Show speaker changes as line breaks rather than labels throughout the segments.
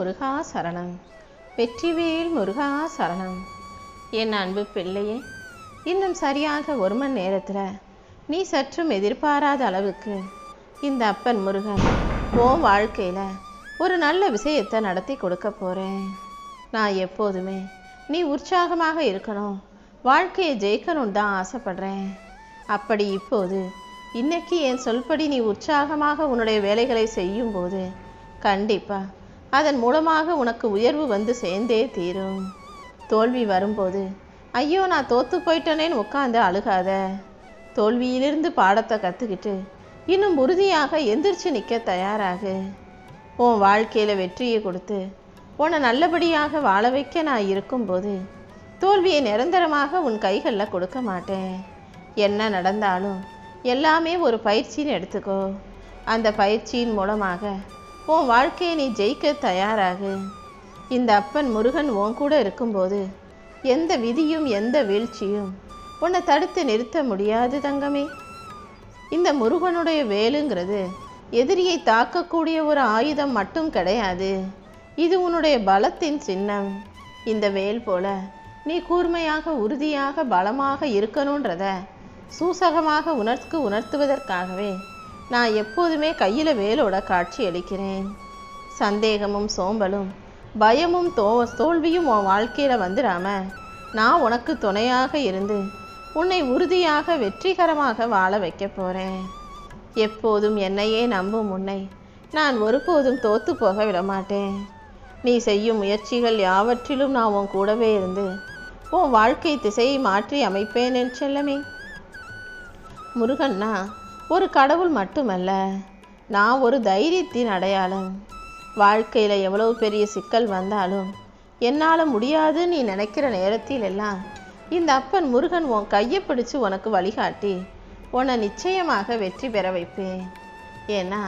முருகா சரணம். வெற்றிவேல் முருகா சரணம். என் அன்பு பிள்ளையே, இன்னும் சரியாக 1 மணி நேரத்தில் நீ சற்றும் எதிர்பாராத அளவுக்கு இந்த அப்பன் முருகன் உன் வாழ்க்கையில் ஒரு நல்ல விஷயத்தை நடத்தி கொடுக்க போகிறேன். நான் எப்போதுமே நீ உற்சாகமாக இருக்கணும், வாழ்க்கையை ஜெயிக்கணும்னு தான் ஆசைப்படுறேன். அப்படி இப்போது இன்னைக்கு என் சொல்படி நீ உற்சாகமாக உன்னுடைய வேலைகளை செய்யும்போது கண்டிப்பாக அதன் மூலமாக உனக்கு உயர்வு வந்து சேர்ந்தே தீரும். தோல்வி வரும்போது ஐயோ நான் தோற்று போயிட்டேனேன்னு உட்காந்து அழுகாத. தோல்வியிலிருந்து பாடத்தை கற்றுக்கிட்டு இன்னும் உறுதியாக எந்திரிச்சு நிற்க தயாராகு. உன் வாழ்க்கையில் வெற்றியை கொடுத்து உன்னை நல்லபடியாக வாழ வைக்க நான் இருக்கும்போது தோல்வியை நிரந்தரமாக உன் கைகளில் கொடுக்க மாட்டேன். என்ன நடந்தாலும் எல்லாமே ஒரு பயிற்சின்னு எடுத்துக்கோ. அந்த பயிற்சியின் மூலமாக உன் வாழ்க்கையை நீ ஜெயிக்க தயாராகு. இந்த அப்பன் முருகன் உன் கூட இருக்கும்போது எந்த விதியும் எந்த வீழ்ச்சியும் உன்னை தடுத்து நிறுத்த முடியாது தங்கமே. இந்த முருகனுடைய வேலுங்கிறது எதிரியை தாக்கக்கூடிய ஒரு ஆயுதம் மட்டும் கிடையாது, இது உன்னுடைய பலத்தின் சின்னம். இந்த வேல் போல நீ கூர்மையாக உறுதியாக பலமாக இருக்கணுன்றத சூசகமாக உணர்த்துவதற்காகவே நான் எப்போதுமே கையில் வேலோட காட்சி அளிக்கிறேன். சந்தேகமும் சோம்பலும் பயமும் தோல்வியும் உன் வாழ்க்கையில் வந்துடாம நான் உனக்கு துணையாக இருந்து உன்னை உறுதியாக வெற்றிகரமாக வாழ வைக்க போகிறேன். எப்போதும் என்னையே நம்பும் உன்னை நான் ஒருபோதும் தோற்று போக விடமாட்டேன். நீ செய்யும் முயற்சிகள் யாவற்றிலும் நான் உன் கூடவே இருந்து உன் வாழ்க்கை திசையை மாற்றி அமைப்பேன் என் செல்லமே. முருகன்னா ஒரு கடவுள் மட்டுமல்ல, நான் ஒரு தைரியத்தின் அடையாளம். வாழ்க்கையில் எவ்வளவு பெரிய சிக்கல் வந்தாலும் என்னால் முடியாது நீ நினைக்கிற நேரத்தில் எல்லாம் இந்த அப்பன் முருகன் உன் கையை பிடிச்சு உனக்கு வழிகாட்டி உன்னை நிச்சயமாக வெற்றி பெற வைப்பேன். ஏன்னா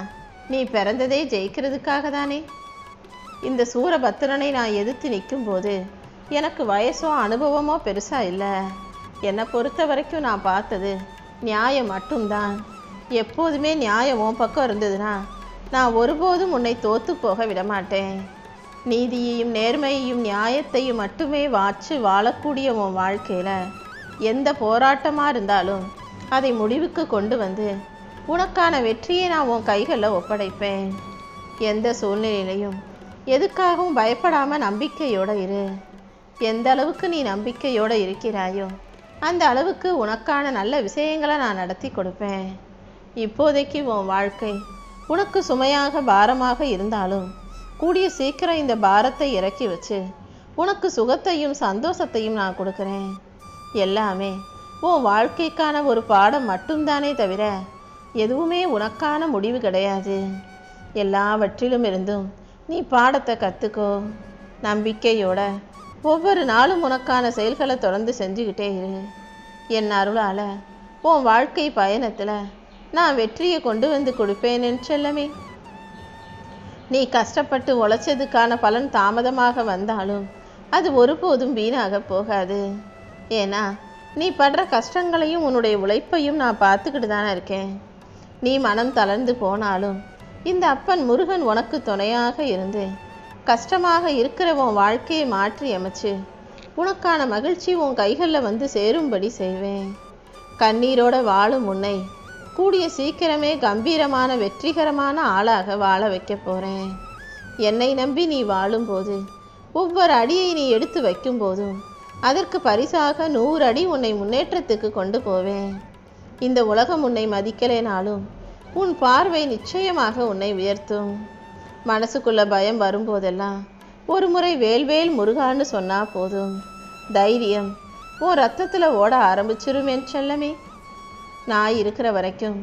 நீ பிறந்ததே ஜெயிக்கிறதுக்காக தானே. இந்த சூரபத்திரனை நான் எதிர்த்து நிற்கும்போது எனக்கு வயசோ அனுபவமோ பெருசாக இல்லை. என்னை பொறுத்த வரைக்கும் நான் பார்த்தது நியாயம் மட்டும்தான். எப்போதுமே நியாயம் உன் பக்கம் இருந்ததுன்னா நான் ஒருபோதும் உன்னை தோற்று போக விடமாட்டேன். நீதியையும் நேர்மையையும் நியாயத்தையும் மட்டுமே வாழக்கூடிய உன் வாழ்க்கையில் எந்த போராட்டமாக இருந்தாலும் அதை முடிவுக்கு கொண்டு வந்து உனக்கான வெற்றியை நான் உன் கைகளில் ஒப்படைப்பேன். எந்த சூழ்நிலையிலையும் எதுக்காகவும் பயப்படாமல் நம்பிக்கையோடு இரு. எந்த அளவுக்கு நீ நம்பிக்கையோடு இருக்கிறாயோ அந்த அளவுக்கு உனக்கான நல்ல விஷயங்களை நான் நடத்தி கொடுப்பேன். இப்போதைக்கு உன் வாழ்க்கை உனக்கு சுமையாக பாரமாக இருந்தாலும் கூடிய சீக்கிரம் இந்த பாரத்தை இறக்கி வச்சு உனக்கு சுகத்தையும் சந்தோஷத்தையும் நான் கொடுக்குறேன். எல்லாமே உன் வாழ்க்கைக்கான ஒரு பாடம் மட்டும்தானே தவிர எதுவுமே உனக்கான முடிவு கிடையாது. எல்லாவற்றிலும் இருந்தும் நீ பாடத்தை கற்றுக்கோ. நம்பிக்கையோட ஒவ்வொரு நாளும் உனக்கான செயல்களை தொடர்ந்து செஞ்சுக்கிட்டே இரு. என் அருளால் உன் வாழ்க்கை பயணத்தில் நான் வெற்றியை கொண்டு வந்து கொடுப்பேன் என் செல்லமே. நீ கஷ்டப்பட்டு உழைச்சதுக்கான பலன் தாமதமாக வந்தாலும் அது ஒருபோதும் வீணாக போகாது. ஏன்னா நீ படுற கஷ்டங்களையும் உன்னுடைய உழைப்பையும் நான் பார்த்துக்கிட்டு தானே இருக்கேன். நீ மனம் தளர்ந்து போனாலும் இந்த அப்பன் முருகன் உனக்கு துணையாக இருந்து கஷ்டமாக இருக்கிற உன் வாழ்க்கையை மாற்றி அமைச்சு உனக்கான மகிழ்ச்சி உன் கைகளில் வந்து சேரும்படி செய்வேன். கண்ணீரோட வாழும் உன்னை கூடிய சீக்கிரமே கம்பீரமான வெற்றிகரமான ஆளாக வாழ வைக்க போகிறேன். என்னை நம்பி நீ வாழும்போது ஒவ்வொரு அடியை நீ எடுத்து வைக்கும்போதும் அதற்கு பரிசாக 100 அடி உன்னை முன்னேற்றத்துக்கு கொண்டு போவேன். இந்த உலகம் உன்னை மதிக்கலைனாலும் உன் பார்வை நிச்சயமாக உன்னை உயர்த்தும். மனசுக்குள்ள பயம் வரும்போதெல்லாம் ஒரு முறை வேல்வேல் முருகான்னு சொன்னால் போதும், தைரியம் உன் ரத்தத்தில் ஓட ஆரம்பிச்சிரும் என் செல்லமே. நான் இருக்கிற வரைக்கும்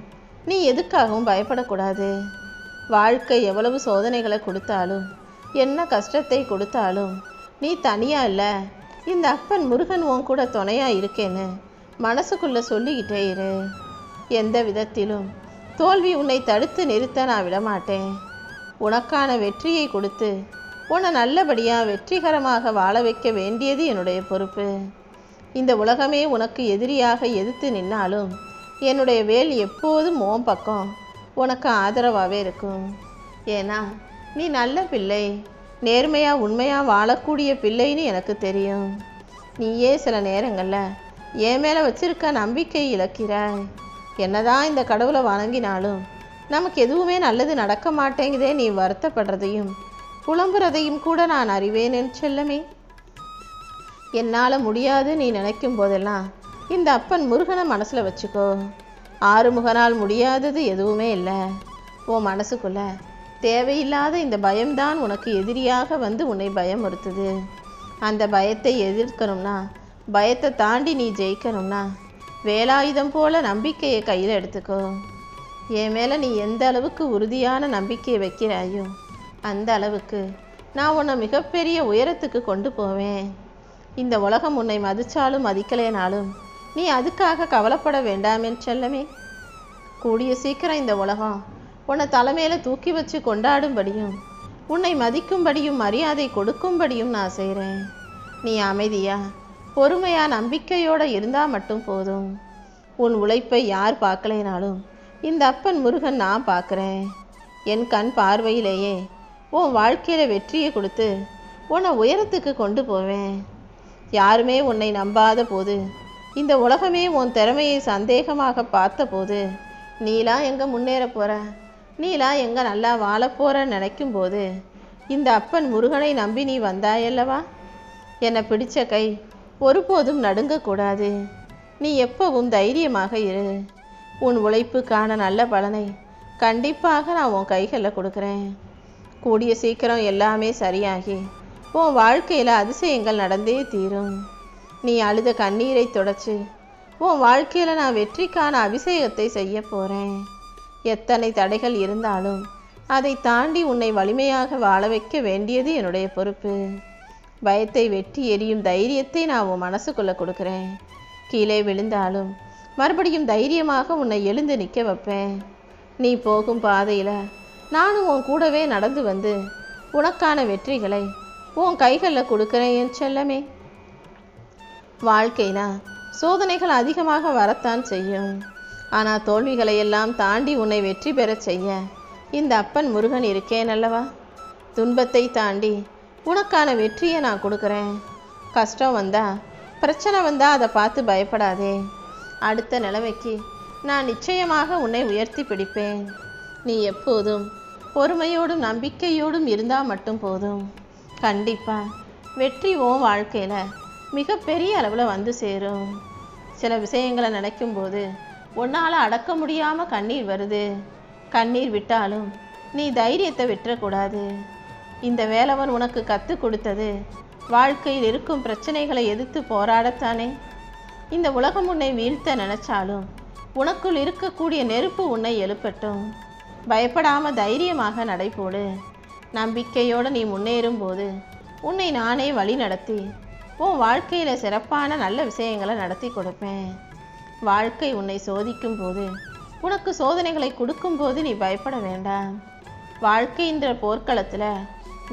நீ எதுக்காகவும் பயப்படக்கூடாது. வாழ்க்கை எவ்வளவு சோதனைகளை கொடுத்தாலும் என்ன கஷ்டத்தை கொடுத்தாலும் நீ தனியாக இல்லை, இந்த அப்பன் முருகன் உன் கூட துணையாக இருக்கேன்னு மனசுக்குள்ளே சொல்லிக்கிட்டே இரு. எந்த விதத்திலும் தோல்வி உன்னை தடுத்து நிறுத்த நான் விடமாட்டேன். உனக்கான வெற்றியை கொடுத்து உன்னை நல்லபடியாக வெற்றிகரமாக வாழ வைக்க வேண்டியது என்னுடைய பொறுப்பு. இந்த உலகமே உனக்கு எதிரியாக எதிர்த்து நின்னாலும் என்னுடைய வேல் எப்போதும் உன் பக்கம் உனக்கு ஆதரவாகவே இருக்கும். ஏன்னா நீ நல்ல பிள்ளை. நேர்மையாக உண்மையாக வாழக்கூடிய பிள்ளைன்னு எனக்கு தெரியும். நீயே சில நேரங்களில் என் மேலே வச்சிருக்க நம்பிக்கை இழக்கிறாய். என்னதான் இந்த கடவுளை வணங்கினாலும் நமக்கு எதுவுமே நல்லது நடக்க மாட்டேங்குதே நீ வருத்தப்படுறதையும் புலம்புறதையும் கூட நான் அறிவேன் என் செல்லமே. என்னால் முடியாது நீ நினைக்கும் போதெல்லாம் இந்த அப்பன் முருகனை மனசில் வச்சுக்கோ. ஆறுமுகனால் முடியாதது எதுவுமே இல்லை. உன் மனசுக்குள்ள தேவையில்லாத இந்த பயம்தான் உனக்கு எதிரியாக வந்து உன்னை பயமுறுத்துது. அந்த பயத்தை எதிர்க்கணும்னா, பயத்தை தாண்டி நீ ஜெயிக்கணும்னா வேலாயுதம் போல நம்பிக்கையை கையில் எடுத்துக்கோ. என் மேலே நீ எந்த அளவுக்கு உறுதியான நம்பிக்கையை வைக்கிறாயோ அந்த அளவுக்கு நான் உன்னை மிகப்பெரிய உயரத்துக்கு கொண்டு போவேன். இந்த உலகம் உன்னை மதிச்சாலும் மதிக்கலைனாலும் நீ அதுக்காக கவலைப்பட வேண்டாம் என் செல்லமே. கூடிய சீக்கிரம் இந்த உலகம் உன்னை தலைமையில தூக்கி வச்சு கொண்டாடும்படியும் உன்னை மதிக்கும்படியும் மரியாதை கொடுக்கும்படியும் நான் செய்கிறேன். நீ அமைதியா பொறுமையா நம்பிக்கையோடு இருந்தால் மட்டும் போதும். உன் உழைப்பை யார் பார்க்கலைனாலும் இந்த அப்பன் முருகன் நான் பார்க்குறேன். என் கண் பார்வையிலேயே உன் வாழ்க்கையில் வெற்றியை கொடுத்து உன்னை உயரத்துக்கு கொண்டு போவேன். யாருமே உன்னை நம்பாத போது, இந்த உலகமே உன் திறமையை சந்தேகமாக பார்த்த போது, நீலாம் எங்கே முன்னேற போகிற, நீலாம் எங்கே நல்லா வாழ போகிறன்னு நினைக்கும் போது இந்த அப்பன் முருகனை நம்பி நீ வந்தாயல்லவா. என்னை பிடிச்ச கை ஒருபோதும் நடுங்கக்கூடாது. நீ எப்பவும் தைரியமாக இரு. உன் உழைப்புக்கான நல்ல பலனை கண்டிப்பாக நான் உன் கைகளில் கொடுக்குறேன். கூடிய சீக்கிரம் எல்லாமே சரியாகி உன் வாழ்க்கையில் அதிசயங்கள் நடந்தே தீரும். நீ அழுத கண்ணீரை தொடச்சு உன் வாழ்க்கையில் நான் வெற்றிக்கான அபிஷேகத்தை செய்ய போகிறேன். எத்தனை தடைகள் இருந்தாலும் அதை தாண்டி உன்னை வலிமையாக வாழ வைக்க வேண்டியது என்னுடைய பொறுப்பு. பயத்தை வெட்டி எரியும் தைரியத்தை நான் உன் மனசுக்குள்ளே கொடுக்குறேன். கீழே விழுந்தாலும் மறுபடியும் தைரியமாக உன்னை எழுந்து நிற்க வைப்பேன். நீ போகும் பாதையில் நானும் உன் கூடவே நடந்து வந்து உனக்கான வெற்றிகளை உன் கைகளில் கொடுக்குறேன் என் செல்லமே. வாழ்க்கைனா சோதனைகள் அதிகமாக வரத்தான் செய்யும். ஆனால் தோல்விகளை எல்லாம் தாண்டி உன்னை வெற்றி பெறச் செய்ய இந்த அப்பன் முருகன் இருக்கேன் அல்லவா. துன்பத்தை தாண்டி உனக்கான வெற்றியை நான் கொடுக்குறேன். கஷ்டம் வந்தா, பிரச்சனை வந்தா அதை பார்த்து பயப்படாதே. அடுத்த நிலைமைக்கு நான் நிச்சயமாக உன்னை உயர்த்தி பிடிப்பேன். நீ எப்போதும் பொறுமையோடும் நம்பிக்கையோடும் இருந்தால் மட்டும் போதும். கண்டிப்பாக வெற்றி உன் வாழ்க்கையில் மிகப்பெரிய அளவில் வந்து சேரும். சில விஷயங்களை நினைக்கும்போது உன்னால் அடக்க முடியாமல் கண்ணீர் வருது. கண்ணீர் விட்டாலும் நீ தைரியத்தை விட்டுறக்கூடாது. இந்த வேலவன் உனக்கு கற்றுக் கொடுத்தது வாழ்க்கையில் இருக்கும் பிரச்சனைகளை எதிர்த்து போராடத்தானே. இந்த உலகம் உன்னை வீழ்த்த நினைச்சாலும் உனக்குள் இருக்கக்கூடிய நெருப்பு உன்னை எழுப்பட்டும். பயப்படாமல் தைரியமாக நடைபோடு. நம்பிக்கையோடு நீ முன்னேறும் போது உன்னை நானே வழி நடத்தி உன் வாழ்க்கையில் சிறப்பான நல்ல விஷயங்களை நடத்தி கொடுப்பேன். வாழ்க்கை உன்னை சோதிக்கும் போது, உனக்கு சோதனைகளை கொடுக்கும்போது நீ பயப்பட வேண்டாம். வாழ்க்கைன்ற போர்க்களத்தில்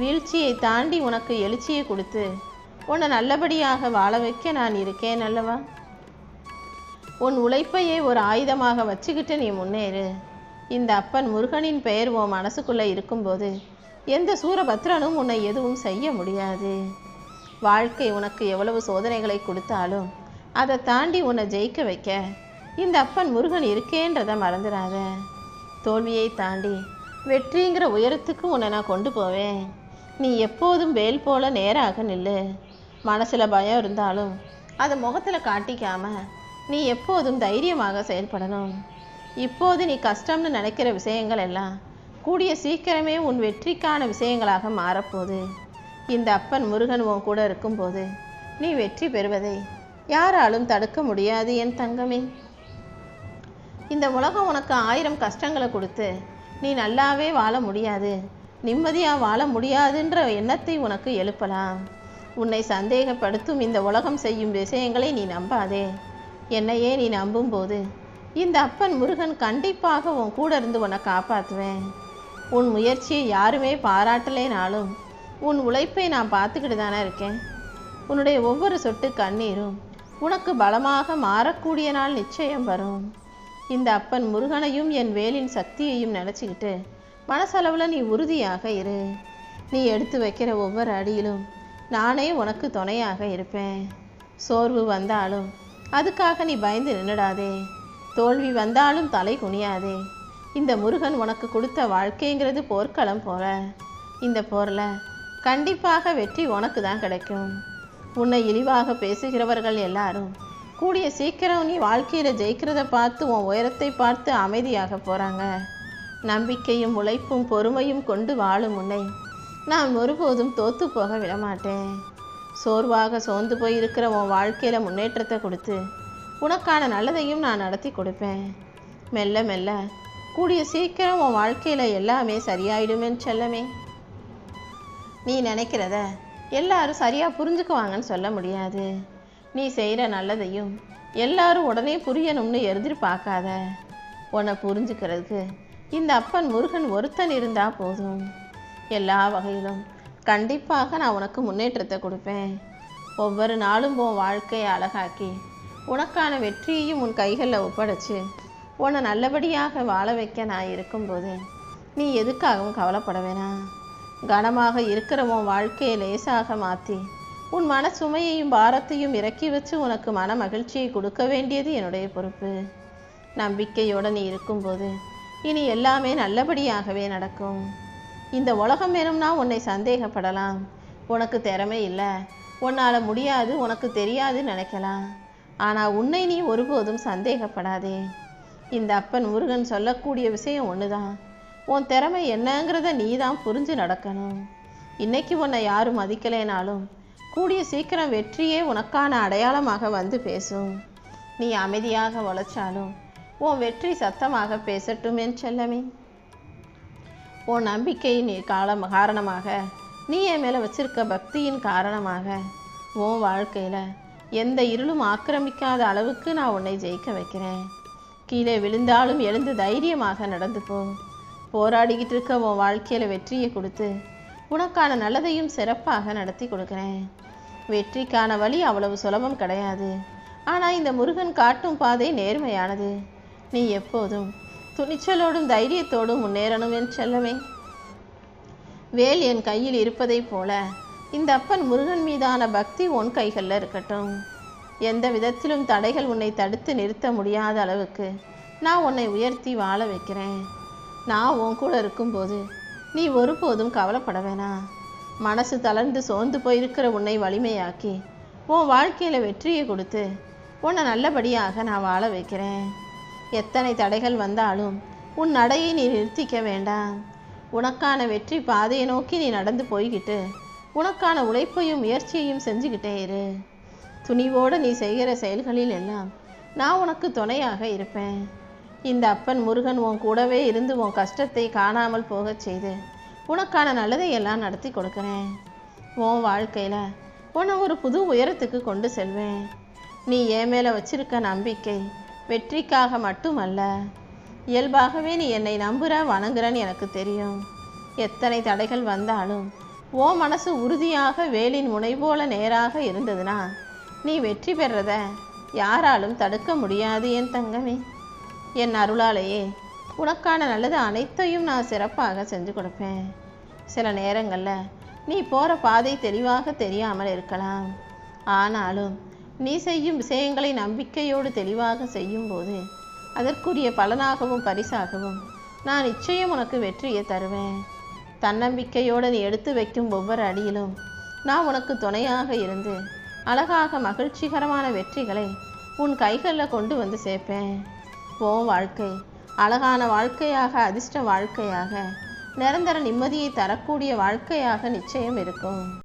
வீழ்ச்சியை தாண்டி உனக்கு எழுச்சியை கொடுத்து உன்னை நல்லபடியாக வாழ வைக்க நான் இருக்கேன் அல்லவா. உன் உழைப்பையே ஒரு ஆயுதமாக வச்சுக்கிட்டு நீ முன்னேறு. இந்த அப்பன் முருகனின் பெயர் உன் மனசுக்குள்ளே இருக்கும்போது எந்த சூரபத்ரனும் உன்னை எதுவும் செய்ய முடியாது. வாழ்க்கை உனக்கு எவ்வளவு சோதனைகளை கொடுத்தாலும் அதை தாண்டி உன்னை ஜெயிக்க வைக்க இந்த அப்பன் முருகன் இருக்கேன்றதை மறந்துடாத. தோல்வியை தாண்டி வெற்றிங்கிற உயரத்துக்கு உன்னை நான் கொண்டு போவேன். நீ எப்போதும் வேல் போல நேராக நில்லு. மனசில் பயம் இருந்தாலும் அதை முகத்தில் காட்டிக்காம நீ எப்போதும் தைரியமாக செயல்படணும். இப்போது நீ கஷ்டம்னு நினைக்கிற விஷயங்கள் எல்லாம் கூடிய சீக்கிரமே உன் வெற்றிக்கான விஷயங்களாக மாறப்போகுது. இந்த அப்பன் முருகன் உன் கூட இருக்கும்போது நீ வெற்றி பெறுவதை யாராலும் தடுக்க முடியாது என் தங்கமே. இந்த உலகம் உனக்கு 1000 கஷ்டங்களை கொடுத்து நீ நல்லாவே வாழ முடியாது, நிம்மதியாக வாழ முடியாதுன்ற எண்ணத்தை உனக்கு எழுப்பலாம். உன்னை சந்தேகப்படுத்தும் இந்த உலகம் செய்யும் விஷயங்களை நீ நம்பாதே. என்னையே நீ நம்பும்போது இந்த அப்பன் முருகன் கண்டிப்பாக உன் கூட இருந்து உன்னை காப்பாற்றுவேன். உன் முயற்சியை யாருமே பாராட்டலேனாலும் உன் உழைப்பை நான் பார்த்துக்கிட்டு தானே இருக்கேன். உன்னுடைய ஒவ்வொரு சொட்டு கண்ணீரும் உனக்கு பலமாக மாறக்கூடிய நாள் நிச்சயம் வரும். இந்த அப்பன் முருகனையும் என் வேலின் சக்தியையும் நினச்சிக்கிட்டு மனசளவில் நீ உறுதியாக இரு. நீ எடுத்து வைக்கிற ஒவ்வொரு அடியிலும் நானே உனக்கு துணையாக இருப்பேன். சோர்வு வந்தாலும் அதுக்காக நீ பயந்து நின்னுடாதே. தோல்வி வந்தாலும் தலை குனியாதே. இந்த முருகன் உனக்கு கொடுத்த வாழ்க்கைங்கிறது போர்க்களம் போல. இந்த போரில் கண்டிப்பாக வெற்றி உனக்கு தான் கிடைக்கும். உன்னை இழிவாக பேசுகிறவர்கள் எல்லாரும் கூடிய சீக்கிரம் நீ வாழ்க்கையில் ஜெயிக்கிறத பார்த்து உன் உயரத்தை பார்த்து அமைதியாக போகிறாங்க. நம்பிக்கையும் உழைப்பும் பொறுமையும் கொண்டு வாழும் உன்னை நான் ஒருபோதும் தோற்று போக விடமாட்டேன். சோர்வாக சோர்ந்து போயிருக்கிற உன் வாழ்க்கையில் முன்னேற்றத்தை கொடுத்து உனக்கான நல்லதையும் நான் நடத்தி கொடுப்பேன். மெல்ல மெல்ல கூடிய சீக்கிரம் உன் வாழ்க்கையில் எல்லாமே சரியாயிடுமேன்னு செல்லமே. நீ நினைக்கிறத எல்லாரும் சரியாக புரிஞ்சுக்குவாங்கன்னு சொல்ல முடியாது. நீ செய்கிற நல்லதையும் எல்லாரும் உடனே புரியணும்னு எதிர்பார்க்காத. உன்னை புரிஞ்சுக்கிறதுக்கு இந்த அப்பன் முருகன் ஒருத்தன் இருந்தால் போதும். எல்லா வகையிலும் கண்டிப்பாக நான் உனக்கு முன்னேற்றத்தை கொடுப்பேன். ஒவ்வொரு நாளும் உன் வாழ்க்கையை அழகாக்கி உனக்கான வெற்றியையும் உன் கைகளில் ஒப்படைச்சு உன்னை நல்லபடியாக வாழ வைக்க நான் இருக்கும்போது நீ எதுக்காகவும் கவலைப்பட வேணாம். கனமாக இருக்கிற உன் வாழ்க்கையை லேசாக மாற்றி உன் மன சுமையையும் பாரத்தையும் இறக்கி வச்சு உனக்கு மன மகிழ்ச்சியை கொடுக்க வேண்டியது என்னுடைய பொறுப்பு. நம்பிக்கையோடு நீ இருக்கும்போது இனி எல்லாமே நல்லபடியாகவே நடக்கும். இந்த உலகம் வேணும்னா உன்னை சந்தேகப்படலாம். உனக்கு திறமை இல்லை, உன்னால் முடியாது, உனக்கு தெரியாதுன்னு நினைக்கலாம். ஆனால் உன்னை நீ ஒருபோதும் சந்தேகப்படாதே. இந்த அப்பன் முருகன் சொல்லக்கூடிய விஷயம் ஒன்று தான். உன் திறமை என்னங்கிறத நீ தான் புரிஞ்சு நடக்கணும். இன்னைக்கு உன்னை யாரும் மதிக்கலைனாலும் கூடிய சீக்கிரம் வெற்றியே உனக்கான அடையாளமாக வந்து பேசும். நீ அமைதியாக உழைச்சாலும் உன் வெற்றி சத்தமாக பேசட்டும் என் செல்லமே. உன் நம்பிக்கையின் காரணமாக நீ என் மேலே வச்சிருக்க பக்தியின் காரணமாக உன் வாழ்க்கையில் எந்த இருளும் ஆக்கிரமிக்காத அளவுக்கு நான் உன்னை ஜெயிக்க வைக்கிறேன். கீழே விழுந்தாலும் எழுந்து தைரியமாக நடந்து போ. போராடிக்கிட்டு இருக்க உன் வாழ்க்கையில் வெற்றியை கொடுத்து உனக்கான நல்லதையும் சிறப்பாக நடத்தி கொடுக்குறேன். வெற்றிக்கான வழி அவ்வளவு சுலபம் கிடையாது. ஆனால் இந்த முருகன் காட்டும் பாதை நேர்மையானது. நீ எப்போதும் துணிச்சலோடும் தைரியத்தோடும் முன்னேறணும் என் செல்லமே. வேல் என் கையில் இருப்பதைப் போல இந்த அப்பன் முருகன் மீதான பக்தி உன் கைகளில் இருக்கட்டும். எந்த விதத்திலும் தடைகள் உன்னை தடுத்து நிறுத்த முடியாத அளவுக்கு நான் உன்னை உயர்த்தி வாழ வைக்கிறேன். நான் உன் கூட இருக்கும்போது நீ ஒருபோதும் கவலைப்பட வேணாம். மனசு தளர்ந்து சோர்ந்து போயிருக்கிற உன்னை வலிமையாக்கி உன் வாழ்க்கையில் வெற்றியை கொடுத்து உன்னை நல்லபடியாக நான் வாழ வைக்கிறேன். எத்தனை தடைகள் வந்தாலும் உன் நடையை நீ நிறுத்திக்க வேண்டாம். உனக்கான வெற்றி பாதையை நோக்கி நீ நடந்து போய்கிட்டு உனக்கான உழைப்பையும் முயற்சியையும் செஞ்சுக்கிட்டே இரு. துணிவோடு நீ செய்கிற செயல்களில் எல்லாம் நான் உனக்கு துணையாக இருப்பேன். இந்த அப்பன் முருகன் உன் கூடவே இருந்து உன் கஷ்டத்தை காணாமல் போகச் செய்து உனக்கான நல்லதை எல்லாம் நடத்தி கொடுக்குறேன். உன் வாழ்க்கையில் உன்னை ஒரு புது உயரத்துக்கு கொண்டு செல்வேன். நீ என் மேலே வச்சிருக்க நம்பிக்கை வெற்றிக்காக மட்டுமல்ல, இயல்பாகவே நீ என்னை நம்புகிற வணங்குறன்னு எனக்கு தெரியும். எத்தனை தடைகள் வந்தாலும் ஓ மனசு உறுதியாக வேலின் முனை போல நேராக இருந்ததுன்னா நீ வெற்றி பெறத யாராலும் தடுக்க முடியாது என் தங்கமே. என் அருளாலேயே உனக்கான நல்லது அனைத்தையும் நான் சிறப்பாக செஞ்சு கொடுப்பேன். சில நேரங்களில் நீ போகிற பாதை தெளிவாக தெரியாமல் இருக்கலாம். ஆனாலும் நீ செய்யும் விஷயங்களை நம்பிக்கையோடு தெளிவாக செய்யும்போது அதற்குரிய பலனாகவும் பரிசாகவும் நான் நிச்சயம் உனக்கு வெற்றியை தருவேன். தன்னம்பிக்கையோடு நீ எடுத்து வைக்கும் ஒவ்வொரு அடியிலும் நான் உனக்கு துணையாக இருந்து அழகாக மகிழ்ச்சிகரமான வெற்றிகளை உன் கைகளில் கொண்டு வந்து சேர்ப்பேன். உன் வாழ்க்கை அழகான வாழ்க்கையாக, அதிர்ஷ்ட வாழ்க்கையாக, நிரந்தர நிம்மதியை தரக்கூடிய வாழ்க்கையாக நிச்சயம் இருக்கும்.